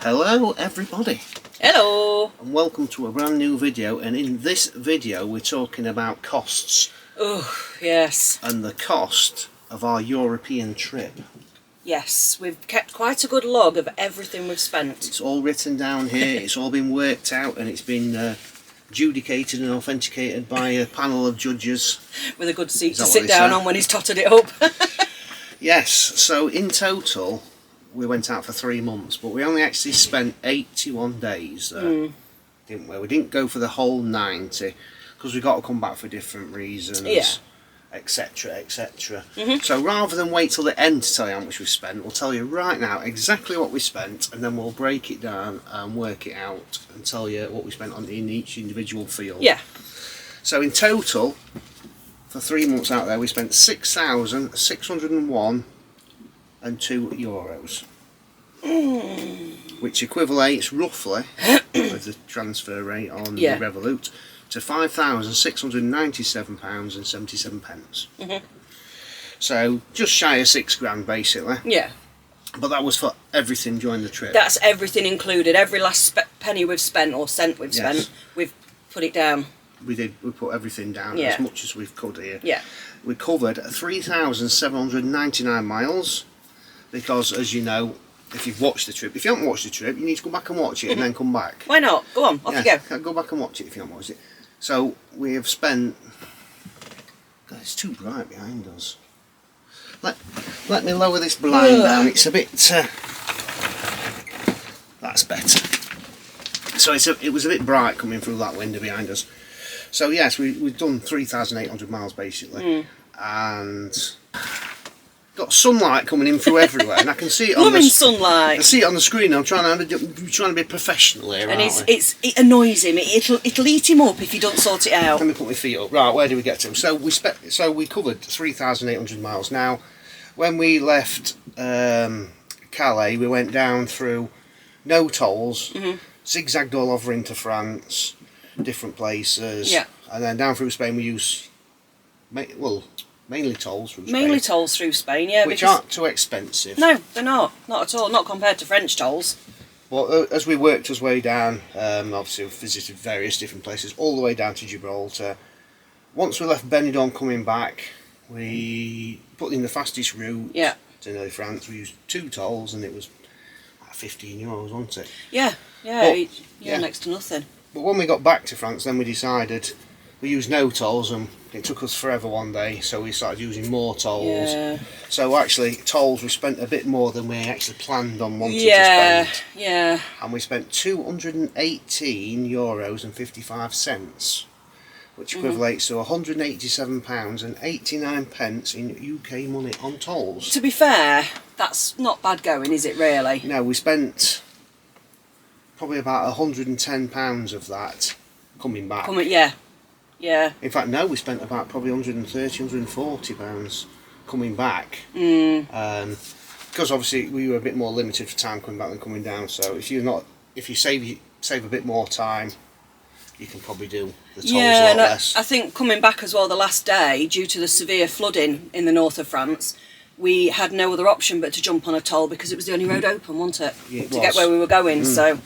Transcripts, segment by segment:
Hello everybody, Hello! and welcome to a brand new video, and in this video we're talking about costs. Oh, yes. And the cost of our European trip. Yes, we've kept quite a good log of everything we've spent. It's all written down here, it's all been worked out, and it's been adjudicated and authenticated by a panel of judges. With a good seat to sit down on when he's totted it up. Yes, so in total we went out for 3 months, but we only actually spent 81 days there, didn't we? We didn't go for the whole 90 because we got to come back for different reasons, etc, etc. So rather than wait till the end to tell you how much we spent, we'll tell you right now exactly what we spent, and then we'll break it down and work it out and tell you what we spent on in each individual field. Yeah. So in total, for 3 months out there, we spent €6,601 and €2, which equivalates roughly with the transfer rate on the Revolut to £5,697.77. So just shy of £6,000 basically. Yeah. But that was for everything during the trip. That's everything included. Every last penny we've spent or cent we've spent, we've put it down. We put everything down as much as we've could here. Yeah. We covered 3,799 miles because, as you know, if you've watched the trip, if you haven't watched the trip, you need to go back and watch it and then come back. Why not? Go on, off you go. Go back and watch it if you haven't watched it. So we have spent... God, it's too bright behind us. Let me lower this blind down. It's a bit... that's better. So it was a bit bright coming through that window behind us. So yes, we've done 3,800 miles basically, and got sunlight coming in through everywhere, and I can see it on sunlight. I see it on the screen. I'm trying to be professional here, and it annoys him. It'll eat him up if you don't sort it out. Let me put my feet up. Right, where do we get to? So we covered 3,800 miles. Now, when we left Calais, we went down through no tolls, zigzagged all over into France, different places, and then down through Spain we use mainly tolls through Spain. Mainly tolls through Spain, yeah. Which aren't too expensive. No, they're not. Not at all. Not compared to French tolls. Well, as we worked our way down, obviously we visited various different places, all the way down to Gibraltar. Once we left Benidorm coming back, we put in the fastest route to nearly France. We used 2 tolls and it was like €15, wasn't it? Yeah, next to nothing. But when we got back to France, then we decided we used no tolls, and it took us forever one day, so we started using more tolls. Yeah. So actually, tolls, we spent a bit more than we actually planned on wanting to spend. Yeah. And we spent €218.55, which equivalates to £187.89 in UK money on tolls. To be fair, that's not bad going, is it really? No, we spent probably about £110 of that coming back. Yeah. In fact, no, we spent about probably £130, £140 coming back. Because obviously we were a bit more limited for time coming back than coming down. So if you save a bit more time, you can probably do the tolls a lot less. I think coming back as well the last day, due to the severe flooding in the north of France, we had no other option but to jump on a toll because it was the only road open, wasn't it? Yeah, to get where we were going. So,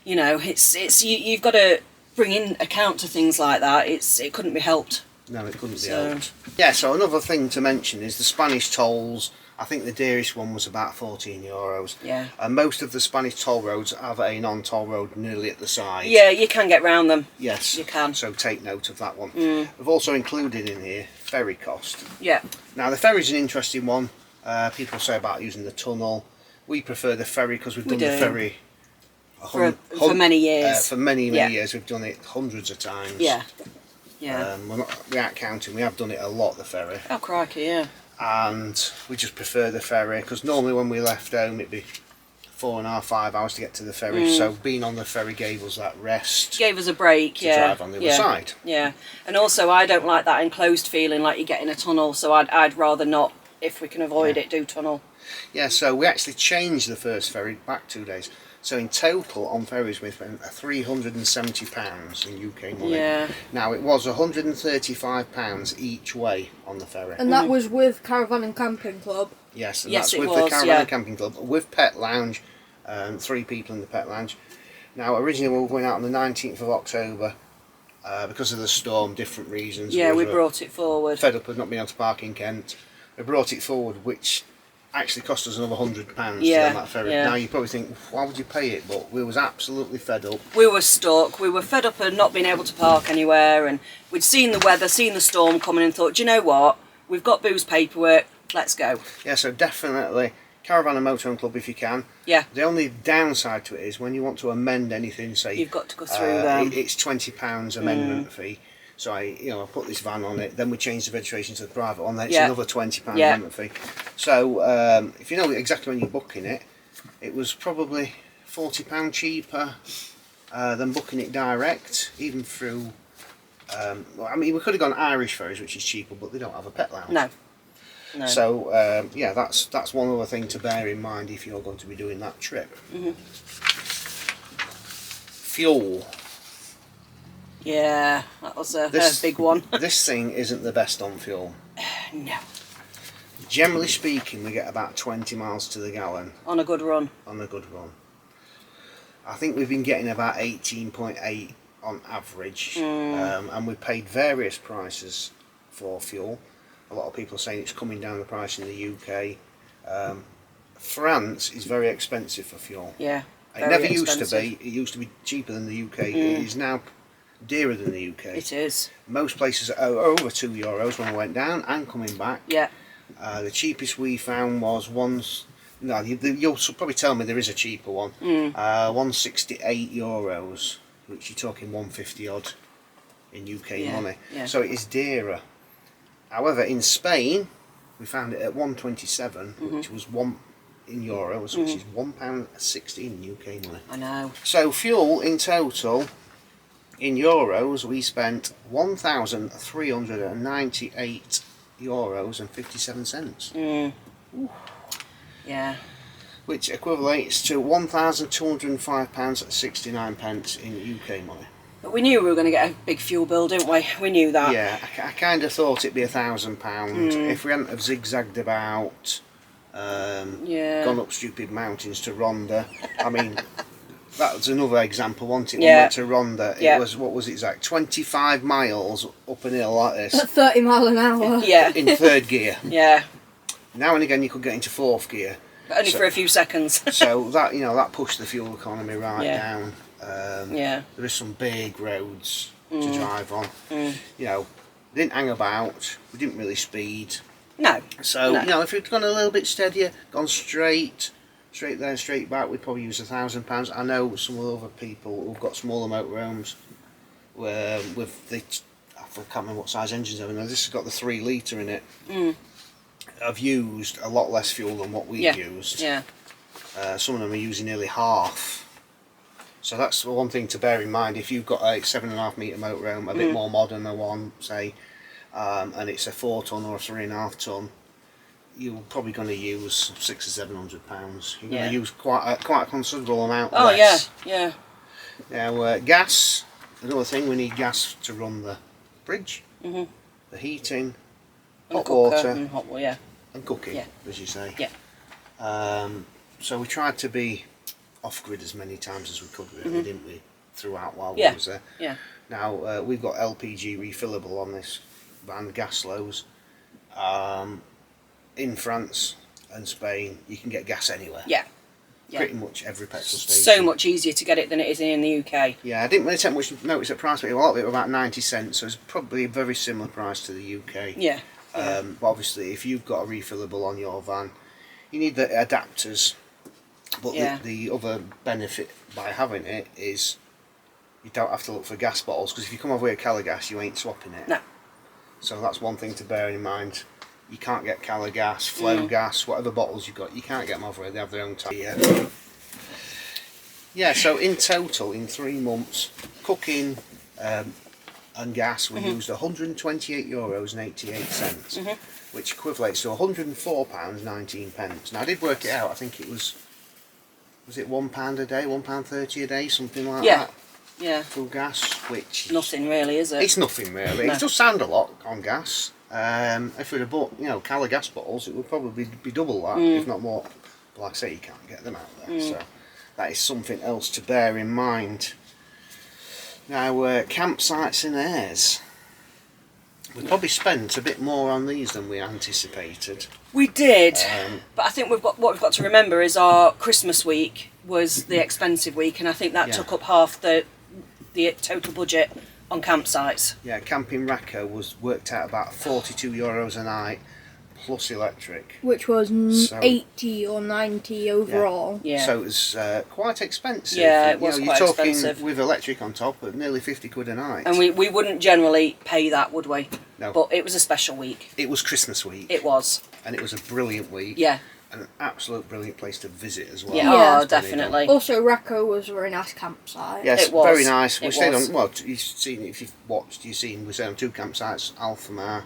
you know, you've got to bring in account to things like that. It couldn't be helped. No, it couldn't be helped. Yeah, so another thing to mention is the Spanish tolls. I think the dearest one was about €14. Yeah. And most of the Spanish toll roads have a non-toll road nearly at the side. Yeah, you can get round them. Yes. You can. So take note of that one. We've also included in here ferry cost. Yeah. Now the ferry's an interesting one. People say about using the tunnel. We prefer the ferry because we've done the ferry for many years. For many years, we've done it hundreds of times. Yeah. We aren't counting. We have done it a lot, the ferry. Oh crikey, yeah. And we just prefer the ferry because normally when we left home it'd be 4.5, 5 hours to get to the ferry. So being on the ferry gave us that rest. Gave us a break, to drive on the other side. Yeah, and also I don't like that enclosed feeling like you get in a tunnel. So I'd rather not, if we can avoid it, do tunnel. Yeah, so we actually changed the first ferry back 2 days. So in total on ferries we spent £370 in UK money. Yeah. Now it was £135 each way on the ferry. And that was with Caravan and Camping Club. Yes, and Yes, that's with it was, the Caravan and Camping Club, with Pet Lounge 3 people in the pet lounge. Now originally we were going out on the 19th of October because of the storm, different reasons. Yeah, we brought it forward. Fed up with not being able to park in Kent. We brought it forward, which actually cost us another £100 to go on that ferry. Yeah. Now you probably think, why would you pay it? But we was absolutely fed up. We were stuck. We were fed up of not being able to park anywhere, and we'd seen the weather, seen the storm coming, and thought, do you know what? We've got booze paperwork. Let's go. Yeah, so definitely Caravan and Motorhome Club if you can. Yeah. The only downside to it is when you want to amend anything, say You've got to go through them. It's £20 amendment fee. So I put this van on it. Then we change the registration to the private one. Then it's another £20 amendment fee. So if you know exactly when you're booking it, it was probably £40 cheaper than booking it direct, even through. I mean, we could have gone Irish Ferries, which is cheaper, but they don't have a pet lounge. No. No. So yeah, that's one other thing to bear in mind if you're going to be doing that trip. Fuel. Yeah, that was a big one. This thing isn't the best on fuel. No. Generally speaking, we get about 20 miles to the gallon. On a good run. On a good run. I think we've been getting about 18.8 on average, and we paid various prices for fuel. A lot of people are saying it's coming down the price in the UK. France is very expensive for fuel. Yeah. It never used to be. It used to be cheaper than the UK. It is now dearer than the UK. It is. Most places are over €2 when we went down and coming back. Yeah. The cheapest we found was you'll probably tell me there is a cheaper one. €168, which you're talking 150 odd in UK money. Yeah. So it is dearer. However, in Spain, we found it at 127, which was €1 in euros, which is £1.60 in UK money. I know. So fuel in total, in euros, we spent €1,398.57. Yeah. Which equates to £1,205.69 in UK money. But we knew we were going to get a big fuel bill, didn't we? We knew that. Yeah, I kind of thought it'd be £1,000 if we hadn't have zigzagged about, gone up stupid mountains to Ronda. I mean, that was another example, wasn't it? Yeah. We went to Ronda. It was, what was it, Zach? 25 miles up an hill like this. At 30 mile an hour. Yeah. In third gear. Yeah. Now and again you could get into fourth gear. But only for a few seconds. So that, that pushed the fuel economy down. Yeah. There is some big roads to drive on. We didn't hang about. We didn't really speed. No. So if we'd gone a little bit steadier, gone straight there, straight back, we'd probably use £1,000. I know some of the other people who've got smaller motorhomes with the, I can't remember what size engines they have. This has got the 3 litre in it. I've used a lot less fuel than what we used. Yeah. Some of them are using nearly half. So that's one thing to bear in mind. If you've got a 7.5 metre motorhome, a bit more modern than one, say, and it's a 4 ton or a 3.5 ton, you're probably going to use £600 or £700. You're going to use quite a considerable amount less. Yeah. Now gas, another thing, we need gas to run the fridge, the heating, hot water, and hot water, and cooking, as you say. Yeah. So we tried to be off-grid as many times as we could, really, didn't we, throughout while we was there. Yeah. Now, we've got LPG refillable on this van, Gaslows. In France and Spain, you can get gas anywhere. Yeah. Pretty much every petrol station. So much easier to get it than it is in the UK. Yeah, I didn't really take much notice at price, but a lot of it were about 90 cents, so it's probably a very similar price to the UK. Yeah. But obviously, if you've got a refillable on your van, you need the adapters. But the other benefit by having it is you don't have to look for gas bottles, because if you come over with Calagas, you ain't swapping it. No. So that's one thing to bear in mind. You can't get Calagas, Flow gas, whatever bottles you've got, you can't get them over here, they have their own type. Yeah, so in total, in 3 months, cooking and gas, we used €128.88, which equates to £104.19. Now I did work it out, I think it was it £1 a day, £1.30 a day, something like that? Yeah. For gas, which... Nothing really, is it? It's nothing really. No. It does sound a lot on gas. If we'd have bought, Calagas bottles, it would probably be double that, if not more. But like I say, you can't get them out there. So that is something else to bear in mind. Now, campsites and airs. We probably spent a bit more on these than we anticipated. We did, but I think what we've got to remember is our Christmas week was the expensive week, and I think that Yeah. took up half the total budget on campsites. Yeah, Camping Racco was worked out about €42 a night plus electric. Which was So- 80 or 90 overall. Yeah. So it was quite expensive. Yeah, it was you're quite talking expensive. with electric on top of nearly 50 quid a night. And we wouldn't generally pay that, would we? No. But it was a special week. It was Christmas week. It was. And it was a brilliant week. Yeah. And an absolute brilliant place to visit as well. Yeah, Yeah. oh, definitely. Also, Racco was a very nice campsite. Yes, It was. very nice. We It stayed was. on. Well, you've seen if you've watched, you've seen we stayed on 2 campsites: Alphamar.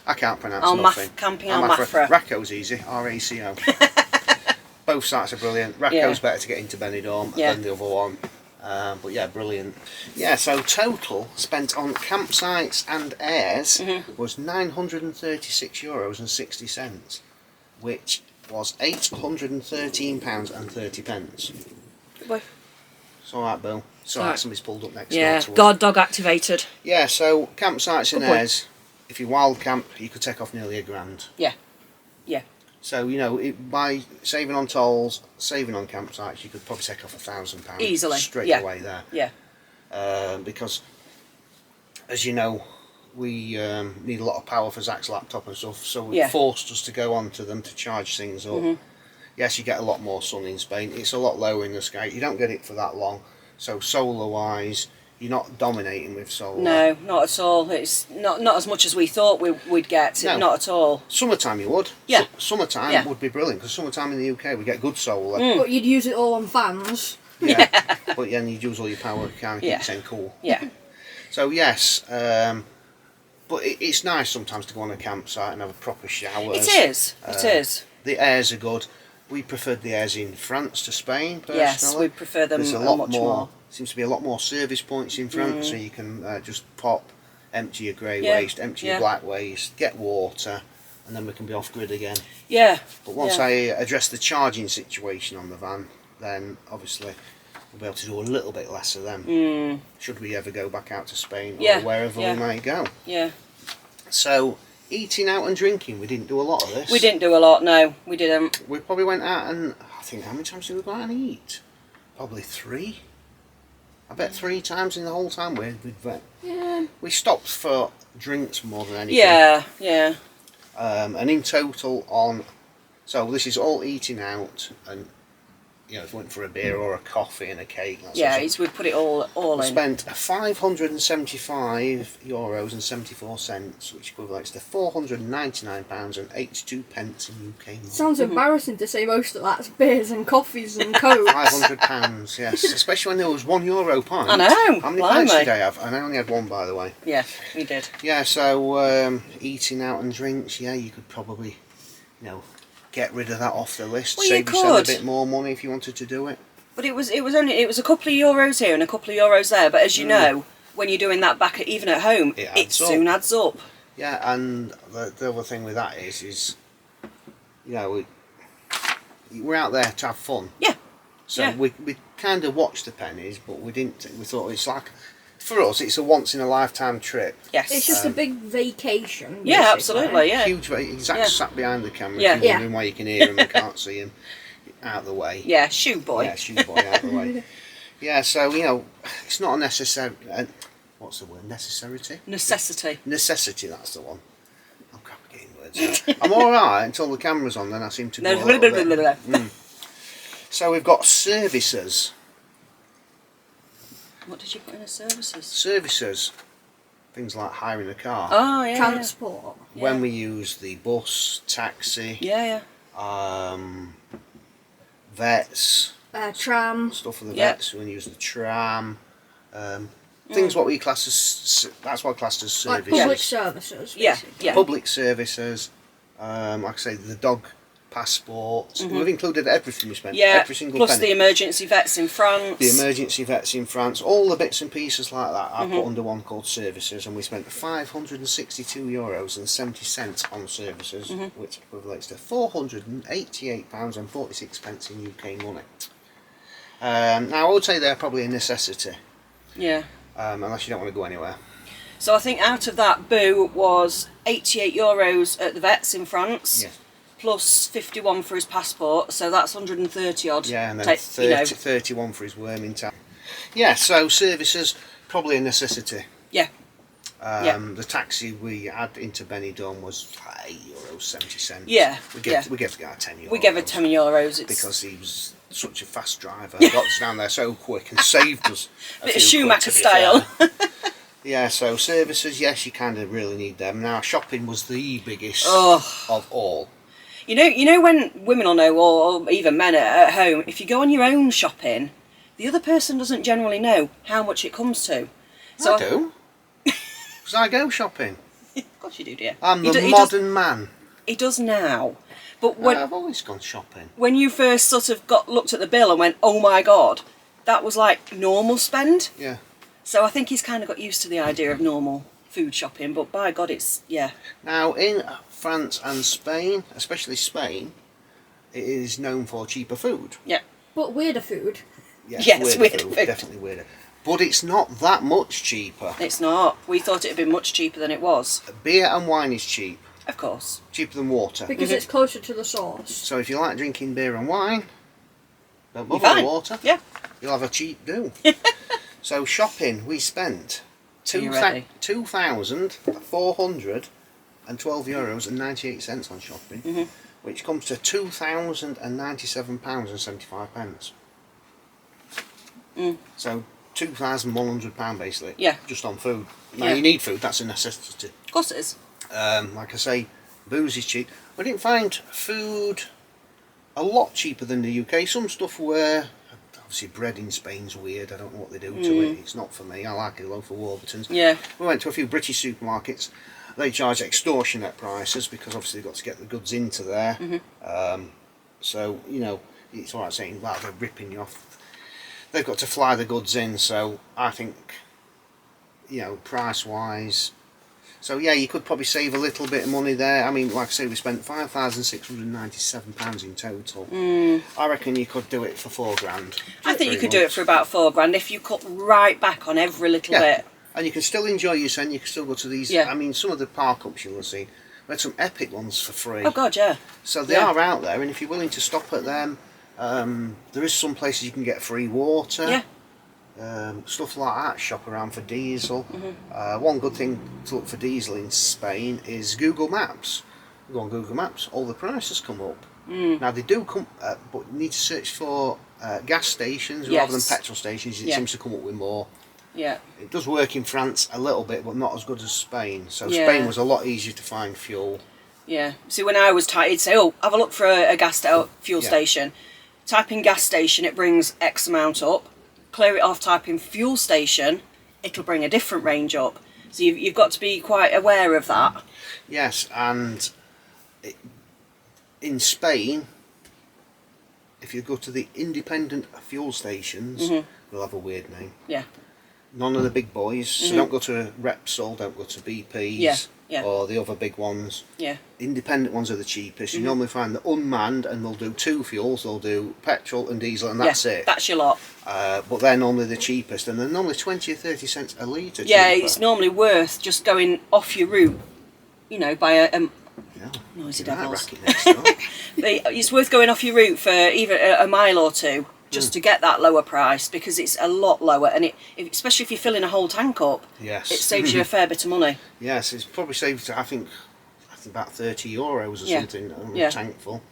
I can't pronounce nothing. Camping Almafra. Racco's easy. RACO. Both sites are brilliant. Racco's Yeah. better to get into Benidorm Yeah. than the other one. But yeah, brilliant. Yeah, so total spent on campsites and airs was €936.60, which was £813.30. Good boy. It's alright, Bill. It's alright, somebody's pulled up next Yeah, door to us. guard dog activated. Yeah, so campsites and Good point. airs, if you wild camp, you could take off nearly £1,000. Yeah. Yeah. So, you know, by saving on tolls, saving on campsites, you could probably take off £1,000 Easily, straight yeah. away there. Yeah. Because, as you know, we need a lot of power for Zach's laptop and stuff, so it Yeah. forced us to go onto them to charge things up. Yes, you get a lot more sun in Spain. It's a lot lower in the sky. You don't get it for that long. So solar-wise, you're not dominating with solar. No, not at all. It's not as much as we thought we'd get. No. Not at all. Summertime you would. Yeah. Summertime Yeah. would be brilliant, because summertime in the UK we get good solar. But you'd use it all on fans. Yeah. But then you use all your power to kind of keep Yeah. things cool. Yeah. So yes, but it's nice sometimes to go on a campsite and have a proper shower. It is. It is. The airs are good. We preferred the airs in France to Spain, personally. Yes, we prefer them There's a a lot much more. more. Seems to be a lot more service points in France, so you can just pop, empty your grey Yeah, waste, empty your yeah. black waste, get water, and then we can be off grid again. Yeah. But once yeah. I address the charging situation on the van, then obviously we'll be able to do a little bit less of them. Should we ever go back out to Spain Yeah, or wherever yeah. we might go. Yeah. So, eating out and drinking, we didn't do a lot of this. We didn't do a lot. No, we didn't. We probably went out and, I think, how many times did we go out and eat? Probably 3. I bet 3 times in the whole time we'd went. Yeah. We stopped for drinks more than anything. Yeah. Yeah. And in total on, so this is all eating out, and you know, if we went for a beer or a coffee and a cake, that Yeah. sort of It's, we put it all we in. spent €575.74, which equates to £499.82 in UK money. Sounds embarrassing to say most of that's beers and coffees and cokes. £500, yes, especially when there was €1 pint. I know, How many pints blimey. did I have? And I only had 1, by the way. Yeah, we did. Yeah, so eating out and drinks, yeah, you could probably, you know, get rid of that off the list. Well, you Save yourself a could. bit more money if you wanted to do it. But it was a couple of euros here and a couple of euros there. But as you know, when you're doing that back even at home, It it adds up. soon adds up. Yeah, and the other thing with that is you know, we're out there to have fun. Yeah. So Yeah. we kind of watched the pennies, but we didn't. We thought it's like, for us, it's a once in a lifetime trip. Yes. It's just a big vacation. Yeah, basically. absolutely. Yeah. Huge. Exactly. Yeah. Sat behind the camera. Yeah. If you're Yeah. wondering why you can hear him and can't see him, out the way. Yeah. Shoe boy. Yeah, shoe boy out the way. Yeah, so you know, it's not a necessary. What's the word? Necessity. Necessity. Necessity. That's the one. I'm crap at getting words out. I'm all right until the camera's on. Then I seem to go. No. a little bit. What So we've got services. did you put in as services? Services. Things like hiring a car. Oh yeah. Transport. When we use the bus, taxi, Yeah. vets, Tram. stuff for the Yeah. vets. We use the tram. Things what we class as, that's what classed as Like services. public services. Yeah. basically. Yeah. Public services. Like I say, the dog passport. We've included everything we spent. Yeah. Every single Plus penny. the emergency vets in France. The emergency vets in France, all the bits and pieces like that I put under one called services, and we spent €562.70 on services, which equates to £488.46 in UK money. Now, I would say they're probably a necessity, Yeah. unless you don't want to go anywhere. So I think out of that, Boo was €88 at the vets in France, Yeah. plus 51 for his passport, so that's 130 odd. Yeah, and then Take- 31 for his worm in town. Yeah, so services, probably a necessity. Yeah. Yeah. The taxi we had into Benidorm was €8.70. Yeah, We yeah. gave the guy €10. We gave it €10. It's because he was such a fast driver. Got us down there so quick and saved us. A bit of few quid, Schumacher to be style. fair. Yeah, so services, yes, you kind of really need them. Now, shopping was the biggest of all. You know when women will know, or even men at home, if you go on your own shopping, the other person doesn't generally know how much it comes to. I do. Because I go shopping. Of course you do, dear. I'm He the do- modern man. He does now. But when, I've always gone shopping. when you first sort of looked at the bill and went, oh my God, that was like normal spend. Yeah. So I think he's kind of got used to the idea of normal food shopping, but by God, yeah. Now, in France and Spain, especially Spain, it is known for cheaper food. Yeah. But weirder food. Yes, weirder food. Definitely weirder. But it's not that much cheaper. It's not. We thought it'd been much cheaper than it was. Beer and wine is cheap. Of course. Cheaper than water. Because it's closer to the source. So if you like drinking beer and wine, don't You're bother fine. with water. Yeah. You'll have a cheap do. So shopping, we spent Are you ready? €2,412.98 on shopping, which comes to £2,097.75. So £2,100 basically. Yeah. Just on food. Now Yeah. you need food, that's a necessity. Of course it is. Like I say, booze is cheap. We didn't find food a lot cheaper than the UK. Some stuff were, obviously bread in Spain's weird, I don't know what they do to it, it's not for me, I like a loaf of Warburton's. Yeah. We went to a few British supermarkets, they charge extortionate prices because obviously they've got to get the goods into there. So, you know, it's alright saying, well, they're ripping you off. They've got to fly the goods in, so I think, you know, price-wise. So yeah, you could probably save a little bit of money there. I mean, like I say, we spent £5,697 in total. I reckon you could do it for £4,000. I think you could do it for about £4,000 if you cut right back on every little bit. And you can still enjoy your son. You can still go to these. Yeah. I mean, some of the park ups you'll see. We had some epic ones for free. Oh God, yeah. So they are out there, and if you're willing to stop at them, there is some places you can get free water. Yeah. Stuff like that. Shop around for diesel. One good thing to look for diesel in Spain is Google Maps. You go on Google Maps, all the prices come up. Now they do come, but you need to search for gas stations rather than Yes. petrol stations. It Yeah. seems to come up with more. Yeah. It does work in France a little bit, but not as good as Spain. So Yeah. Spain was a lot easier to find fuel. Yeah. See, when I was tight, it'd say, oh, have a look for a fuel Yeah. station. Type in gas station, it brings X amount up. Clear it off, type in fuel station, it'll bring a different range up. So you've got to be quite aware of that. Yes, and in Spain, if you go to the independent fuel stations, they'll have a weird name. Yeah. None of the big boys. So don't go to Repsol, don't go to BP's Yeah, yeah. or the other big ones. Yeah. Independent ones are the cheapest. You normally find the unmanned, and they'll do two fuels. They'll do petrol and diesel, and that's yeah, it. That's your lot. But they're normally the cheapest, and they're normally 20 or 30 cents a litre Yeah, cheaper. it's normally worth just going off your route, you know, by a Yeah. noisy You might devils. rack it next door. It's worth going off your route for even a mile or two just to get that lower price, because it's a lot lower, and especially if you're filling a whole tank up, Yes. it saves you a fair bit of money. Yes, it's probably saved, I think about €30 or Yeah. something on Yeah. a tank full.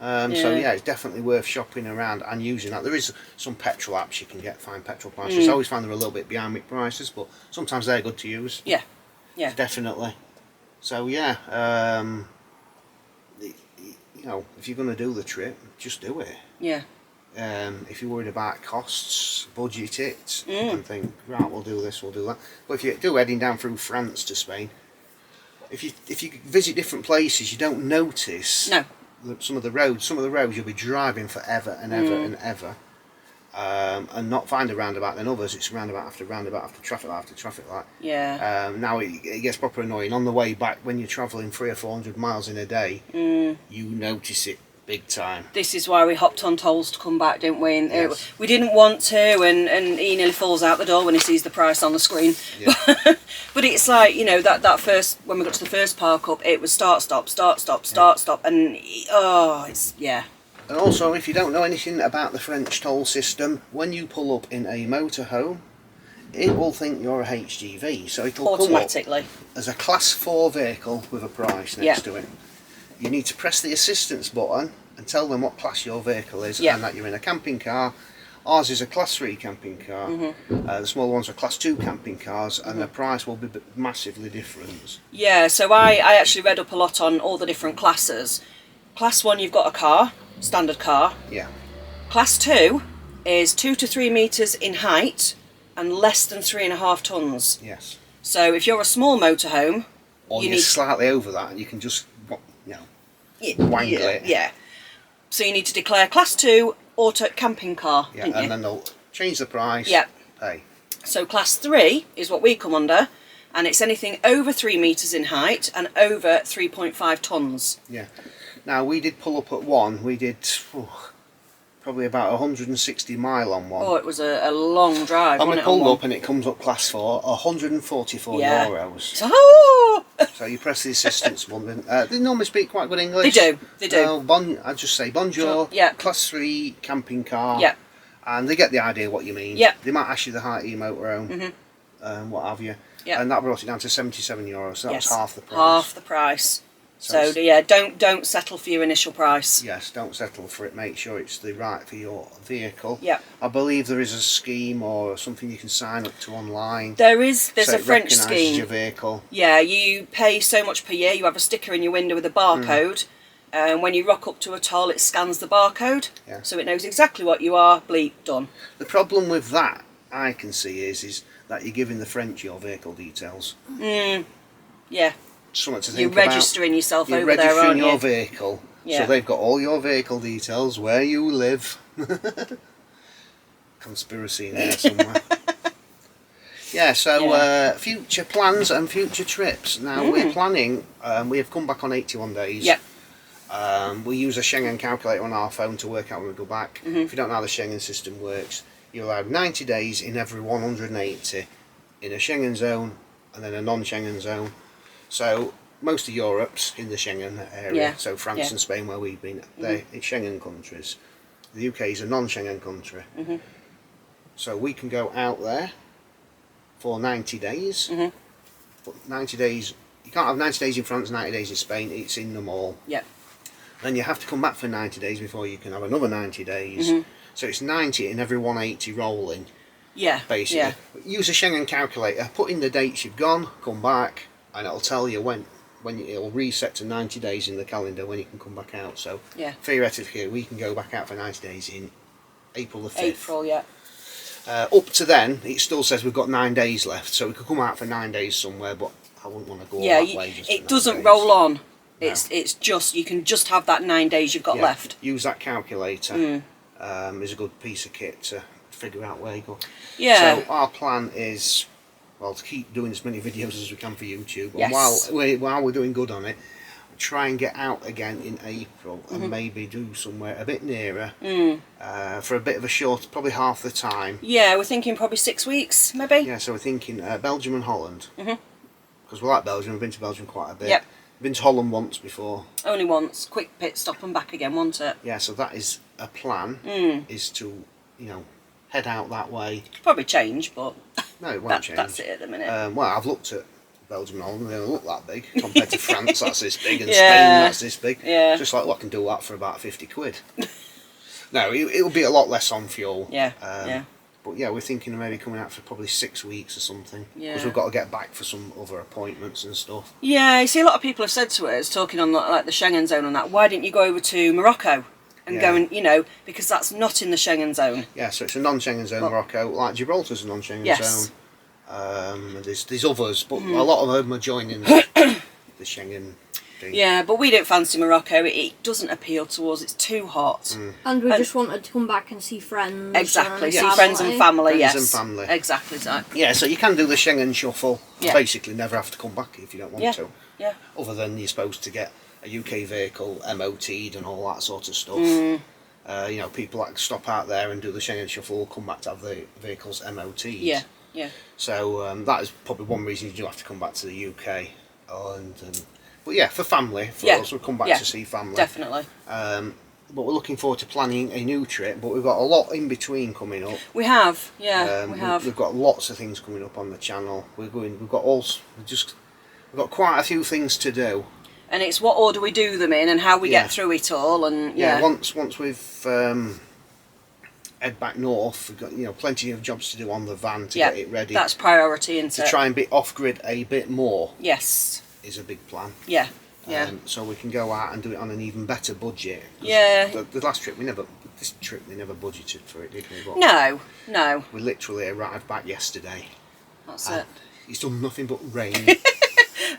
So yeah, it's definitely worth shopping around and using that. There is some petrol apps you can find petrol prices. I always find they're a little bit behind with prices, but sometimes they're good to use. Yeah, yeah, Definitely. So yeah, you know, if you're going to do the trip, just do it. yeah, If you're worried about costs, budget it and think, right, we'll do this, we'll do that. But if you do heading down through France to Spain, if you visit different places, you don't notice no, some of the roads you'll be driving forever and ever and ever, and not find a roundabout. Then others, it's roundabout after traffic light after traffic light. yeah, Now it gets proper annoying. On the way back, when you're travelling 300 or 400 miles in a day, you notice it Big time. This is why we hopped on tolls to come back, didn't we? And Yes. we didn't want to, and he nearly falls out the door when he sees the price on the screen. Yeah. But it's like, you know, that first, when we got to the first park up, it was start, stop, start, stop, start, stop, and it's, yeah. And also, if you don't know anything about the French toll system, when you pull up in a motorhome, it will think you're a HGV, so it'll come up Automatically. as a Class 4 vehicle with a price next to it. You need to press the assistance button and tell them what class your vehicle is and that you're in a camping car. Ours is a Class 3 camping car. The smaller ones are Class 2 camping cars, and the price will be massively different. Yeah, so I actually read up a lot on all the different classes. Class 1, you've got a car, standard car. Yeah. Class 2 is 2 to 3 metres in height and less than 3.5 tonnes. Yes. So if you're a small motorhome, Or you you're need slightly over that, and you can just, wangle it. Yeah. So you need to declare Class 2 auto camping car, Yeah, don't and you? then they'll change the price. Yeah. Pay. So Class 3 is what we come under, and it's anything over 3 metres in height and over 3.5 tonnes. Yeah. Now, we did pull up at one. We did probably about 160 mile on one. Oh, it was a long drive, And we wasn't it, on pulled one? up and it comes up Class 4, 144 Yeah. euros. Oh! So you press the assistance button. They normally speak quite good English. They do. I'd just say bonjour, Yeah. Class 3 camping car. Yeah. And they get the idea what you mean. Yeah. They might ask you the height of your motorhome, what have you. Yeah. And that brought it down to 77 euros, so that was half the price. Half the price. So it's- yeah, don't settle for your initial price. Yes, don't settle for it. Make sure it's the right for your vehicle. Yeah. I believe there is a scheme or something you can sign up to online. There's so a it French recognises scheme. your vehicle. Yeah, you pay so much per year. You have a sticker in your window with a barcode. And when you rock up to a toll, it scans the barcode. Yeah. So it knows exactly what you are. Bleep, done. The problem with that, I can see, is that you're giving the French your vehicle details. Yeah. Something to You're think about. registering yourself You're over there, registering aren't your you? vehicle. Yeah. So they've got all your vehicle details, where you live. Conspiracy in there somewhere. Yeah, so Yeah. future plans and future trips. Now we're planning, we have come back on 81 days. Yep. We use a Schengen calculator on our phone to work out when we go back. If you don't know how the Schengen system works, you're allowed 90 days in every 180 in a Schengen zone and then a non-Schengen zone. So most of Europe's in the Schengen area. Yeah. So France Yeah. and Spain, where we've been, they're Schengen countries. The UK is a non-Schengen country. So we can go out there for 90 days. But 90 days, you can't have 90 days in France, 90 days in Spain. It's in them all. Yep. Then you have to come back for 90 days before you can have another 90 days. So it's 90 in every 180 rolling, Yeah. basically. Yeah. Use a Schengen calculator, put in the dates you've gone, come back, and it'll tell you when it'll reset to 90 days in the calendar when you can come back out. So Yeah. theoretically, we can go back out for 90 days in April the 5th. April, yeah. Up to then, it still says we've got 9 days left, so we could come out for 9 days somewhere, but I wouldn't want to go Yeah, all that way just for it 9 doesn't days. roll on. It's just, you can just have that 9 days you've got Yeah, left. Use that calculator. Is a good piece of kit to figure out where you go. Yeah. So our plan is, well, to keep doing as many videos as we can for YouTube. And Yes. while we're doing good on it, try and get out again in April and maybe do somewhere a bit nearer for a bit of a short, probably half the time. Yeah, we're thinking probably 6 weeks, maybe. Yeah, so we're thinking Belgium and Holland. Because we like Belgium, we've been to Belgium quite a bit. Yep. Been to Holland once before. Only once. Quick pit stop and back again, won't it? Yeah, so that is a plan, is to, head out that way. Could probably change, but No, it won't change. that's it at the minute. Well, I've looked at Belgium and Holland, they don't look that big compared to France, that's this big, and Yeah. Spain, that's this big. Yeah. Just like, well, I can do that for about 50 quid. No, it'll be a lot less on fuel. Yeah, Um, But yeah, we're thinking of maybe coming out for probably 6 weeks or something. Because Yeah. we've got to get back for some other appointments and stuff. Yeah, you see, a lot of people have said to us, talking on like the Schengen zone and that, why didn't you go over to Morocco and go and, because that's not in the Schengen zone. Yeah, so it's a non-Schengen zone, Morocco. Like Gibraltar's a non-Schengen Yes. zone. And there's others, but a lot of them are joining the Schengen thing. Yeah, but we don't fancy Morocco. It doesn't appeal to us. It's too hot. And we just wanted to come back and see friends. Exactly, and see Yes. friends and family, Friends yes. and family. Exactly that. Yeah, so you can do the Schengen shuffle. Yeah. Basically, never have to come back if you don't want Yeah. to. Yeah. Other than you're supposed to get a UK vehicle MOT'd and all that sort of stuff. You know, people that stop out there and do the Schengen Shuffle will come back to have the vehicles MOT'd. Yeah, yeah. So that is probably one reason you do have to come back to the UK. But yeah, for family, for us, we'll come back to see family. Definitely. But we're looking forward to planning a new trip, but we've got a lot in between coming up. We have, yeah, we have. We've got lots of things coming up on the channel. We've got quite a few things to do. And it's what order we do them in and how we get through it all, and once we've head back north, we've got plenty of jobs to do on the van to get it ready. That's priority, isn't it? To try and be off grid a bit more. Yes. Is a big plan. Yeah. Yeah. So we can go out and do it on an even better budget. Yeah. The last trip we never budgeted for it, did we? But no. We literally arrived back yesterday. That's it. It's done nothing but rain.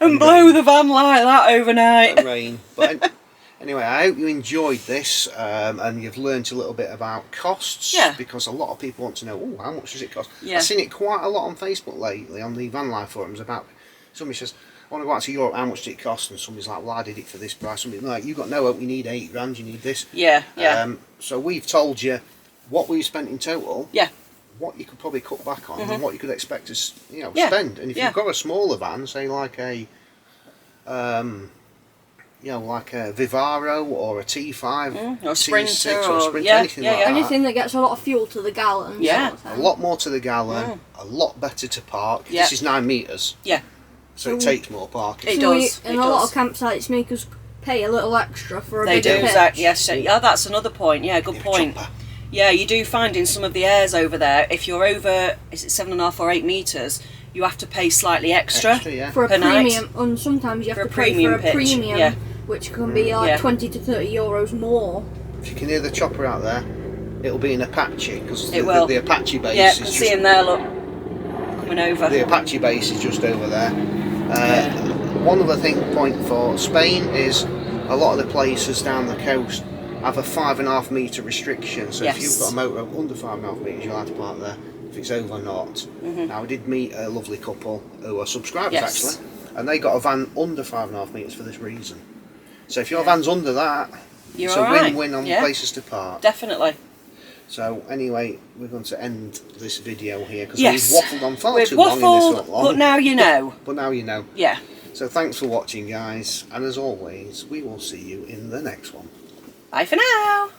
and blow the van like that overnight. And rain. But anyway, I hope you enjoyed this and you've learnt a little bit about costs. Yeah. Because a lot of people want to know, how much does it cost? Yeah. I've seen it quite a lot on Facebook lately on the van life forums about. Somebody says, I want to go out to Europe, how much did it cost? And somebody's like, well, I did it for this price. Somebody's like, you've got no hope, you need £8,000, you need this. Yeah, yeah. So we've told you what we spent in total. Yeah. What you could probably cut back on and what you could expect to spend. And if you've got a smaller van, say like a Vivaro or a T5 or a Sprinter T6 or a Sprinter, anything like that. Anything that gets a lot of fuel to the gallon. Yeah. Sort of A thing. lot more to the gallon, a lot better to park. Yeah. This is 9 metres. Yeah. So it takes more parking. It does. And a lot of campsites make us pay a little extra for a bigger pitch. Exactly. Yes. Yeah, that's another point. Yeah, good point. Chopper. Yeah, you do find in some of the airs over there, if you're over, is it 7.5 or 8 metres, you have to pay slightly extra for a per premium. night. And sometimes you have to a pay for a pitch. premium, which can be like 20 to 30 euros more. If you can hear the chopper out there, it'll be an Apache because the Apache base Yeah, is can just see him there. Look, coming over. The Apache base is just over there. One other point for Spain is a lot of the places down the coast have a 5.5 metre restriction. So if you've got a motor under 5.5 metres, you'll have to park there. If it's over, not. Now, I did meet a lovely couple who are subscribers actually, and they got a van under 5.5 metres for this reason. So if your van's under that, it's a win-win on places to park. Definitely. So anyway, we're going to end this video here because we've waffled on far too long in this one. But now you know. But now you know. Yeah. So thanks for watching, guys, and as always, we will see you in the next one. Bye for now.